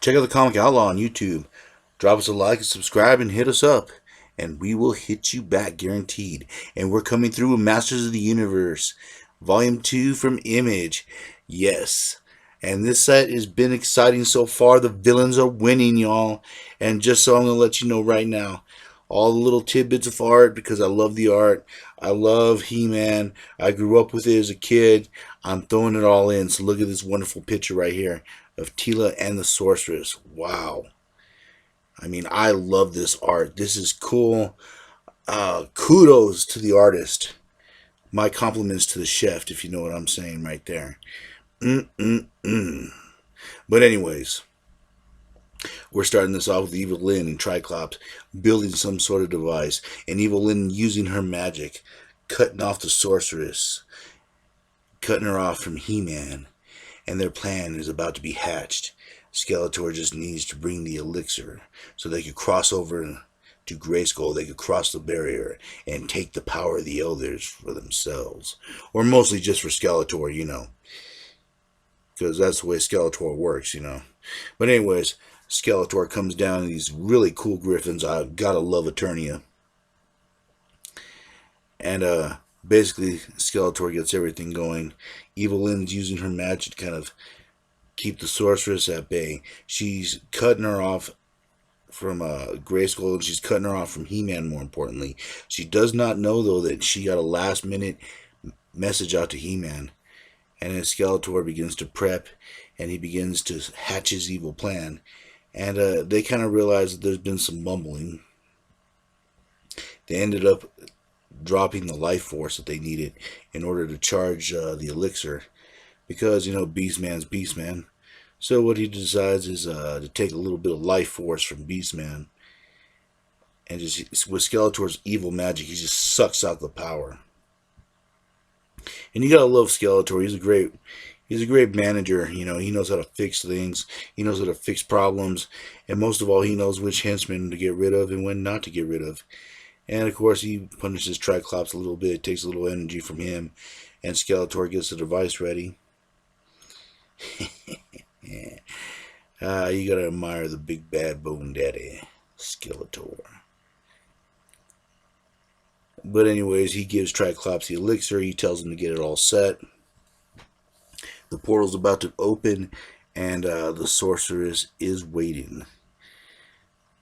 Check out the Comic Outlaw on YouTube. Drop us a like and subscribe and hit us up. And we will hit you back, guaranteed. And we're coming through with Masters of the Universe, Volume 2 from Image. Yes. And this set has been exciting so far. The villains are winning, y'all. And just so I'm going to let you know right now, all the little tidbits of art, because I love the art. I love He-Man. I grew up with it as a kid. I'm throwing it all in. So look at this wonderful picture right here of Teela and the Sorceress. Wow. I mean, I love this art. This is cool. Kudos to the artist. My compliments to the chef, if you know what I'm saying right there. But anyways, we're starting this off with Evil Lyn and Triclops building some sort of device. And Evil Lyn using her magic, cutting off the Sorceress, cutting her off from He-Man. And their plan is about to be hatched. Skeletor just needs to bring the elixir so they could cross over to Grayskull. They could cross the barrier and take the power of the elders for themselves. Or mostly just for Skeletor, you know. Because that's the way Skeletor works, you know. But anyways, Skeletor comes down in these really cool griffins. I gotta love Eternia. And basically, Skeletor gets everything going. Evil Lyn's using her magic to kind of keep the Sorceress at bay. She's cutting her off from Grayskull, and she's cutting her off from He-Man, more importantly. She does not know, though, that she got a last-minute message out to He-Man. And then Skeletor begins to prep, and he begins to hatch his evil plan. And they kind of realize that there's been some mumbling. They ended up dropping the life force that they needed in order to charge the elixir, because, you know, Beastman's Beastman. So what he decides is to take a little bit of life force from Beastman, and just with Skeletor's evil magic, he just sucks out the power. And you gotta love Skeletor. He's a great manager. You know, he knows how to fix things. He knows how to fix problems, and most of all, he knows which henchmen to get rid of and when not to get rid of. And of course, he punishes Triclops a little bit. It takes a little energy from him, and Skeletor gets the device ready. You gotta admire the big bad bone daddy, Skeletor. But anyways, he gives Triclops the elixir. He tells him to get it all set. The portal's about to open, and the Sorceress is waiting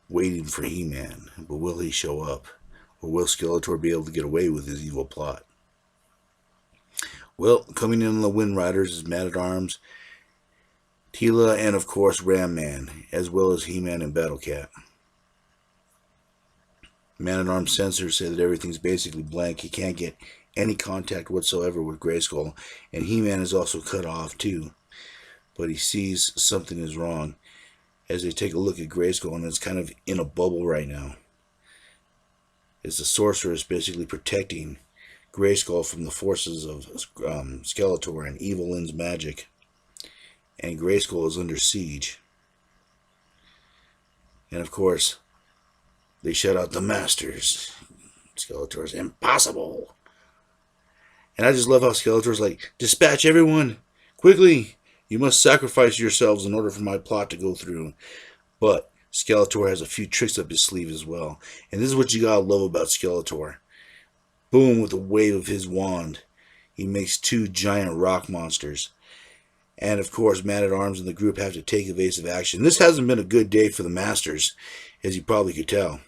for He-Man. But will he show up? Or will Skeletor be able to get away with his evil plot? Well, coming in on the Wind Riders is Man-at-Arms, Teela, and of course Ram Man, as well as He-Man and Battle Cat. Man-at-Arms sensors say that everything's basically blank. He can't get any contact whatsoever with Grayskull, and He-Man is also cut off too. But he sees something is wrong as they take a look at Grayskull, and it's kind of in a bubble right now. As the Sorceress basically protecting Grayskull from the forces of Skeletor and Evil Lyn's magic. And Grayskull is under siege. And of course, they shout out the Masters. Skeletor's impossible. And I just love how Skeletor's like, dispatch everyone, quickly. You must sacrifice yourselves in order for my plot to go through. But Skeletor has a few tricks up his sleeve as well. And this is what you gotta love about Skeletor. Boom, with a wave of his wand, he makes two giant rock monsters. And of course, Man-at-Arms and the group have to take evasive action. This hasn't been a good day for the Masters, as you probably could tell.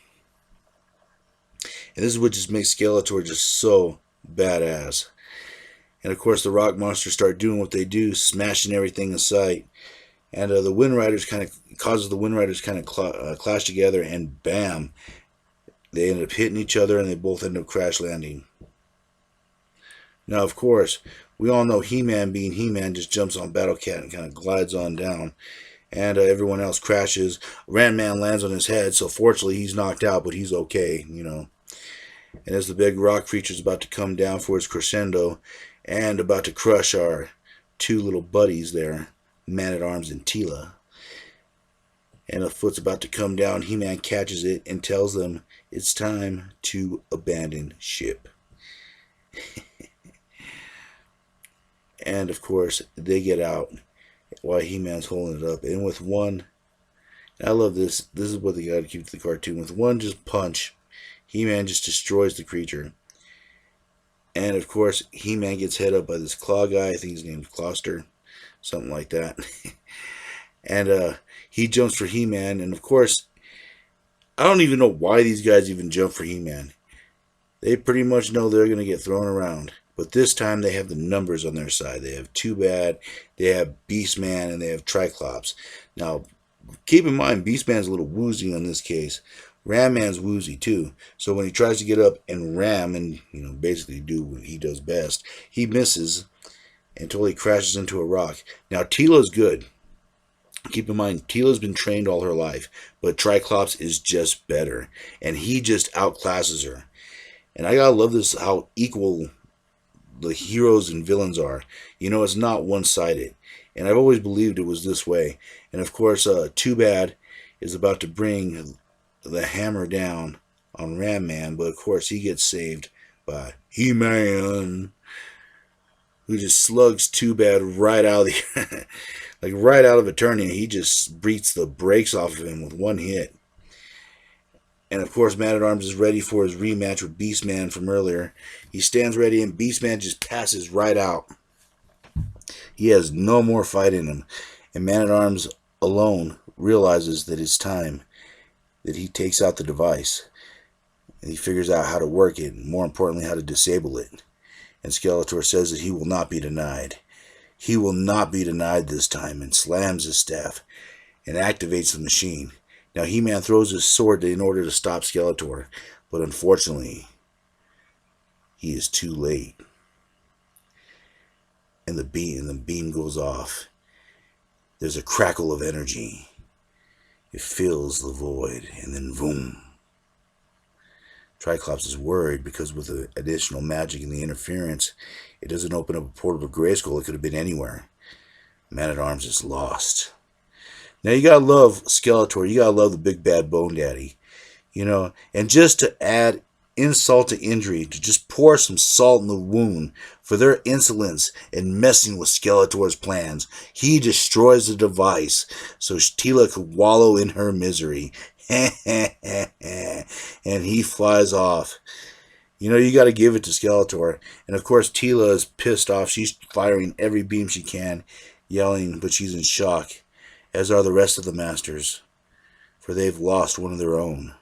And this is what just makes Skeletor just so badass. And of course, the rock monsters start doing what they do, smashing everything in sight. And the Wind Riders causes the Wind Riders clash together, and bam, they end up hitting each other, and they both end up crash landing. Now, of course, we all know He-Man, being He-Man, just jumps on Battle Cat and kind of glides on down. And everyone else crashes. Ram Man lands on his head, so fortunately he's knocked out, but he's okay, you know. And as the big rock creature's about to come down for its crescendo and about to crush our two little buddies there, Man-at-Arms and Teela, and a foot's about to come down, He-Man catches it and tells them it's time to abandon ship. And of course, they get out while He-Man's holding it up. And with one I love this. This is what they got to keep to the cartoon. With one just punch, He-Man just destroys the creature. And of course, He-Man gets hit up by this claw guy. I think his name's Closter, something like that. And he jumps for He-Man. And of course, I don't even know why these guys even jump for He-Man. They pretty much know they're going to get thrown around. But this time they have the numbers on their side. They have Too Bad, they have Beastman, and they have Triclops. Now, keep in mind, Beastman's a little woozy on this case. Ram Man's woozy too. So when he tries to get up and ram and basically do what he does best, he misses until he crashes into a rock. Now Teela's good. Keep in mind, Teela's been trained all her life, but Triclops is just better, and he just outclasses her. And I gotta love this, how equal the heroes and villains are. It's not one-sided, and I've always believed it was this way. And of course, Too Bad is about to bring the hammer down on Ram Man, but of course he gets saved by He-Man, who just slugs Too Bad right out of the like right out of Eternia. He just beats the brakes off of him with one hit. And of course, Man-at-Arms is ready for his rematch with Beastman from earlier. He stands ready, and Beastman just passes right out. He has no more fight in him. And Man-at-Arms alone realizes that it's time that he takes out the device. And he figures out how to work it, and more importantly, how to disable it. And Skeletor says that he will not be denied. He will not be denied this time, and slams his staff and activates the machine. Now, He-Man throws his sword in order to stop Skeletor, but unfortunately, he is too late. And the beam goes off. There's a crackle of energy. It fills the void, and then boom. Triclops is worried because with the additional magic and the interference, it doesn't open up a portal to Grayskull. It could have been anywhere. Man-at-Arms is lost. Now, you gotta love Skeletor. You gotta love the big bad Bone Daddy. And just to add insult to injury, to just pour some salt in the wound for their insolence and messing with Skeletor's plans, he destroys the device so Teela could wallow in her misery. And he flies off. You got to give it to Skeletor. And of course, Teela is pissed off. She's firing every beam she can, yelling, but she's in shock, as are the rest of the Masters, for they've lost one of their own,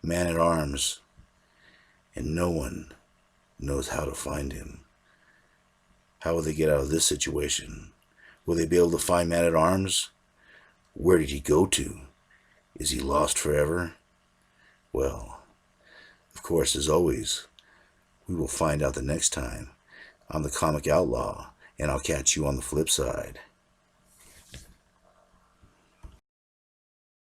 Man-at-Arms, and no one knows how to find him. How will they get out of this situation? Will they be able to find Man-at-Arms? Where did he go to? Is he lost forever? Well, of course, as always, we will find out the next time on the Comic Outlaw, and I'll catch you on the flip side.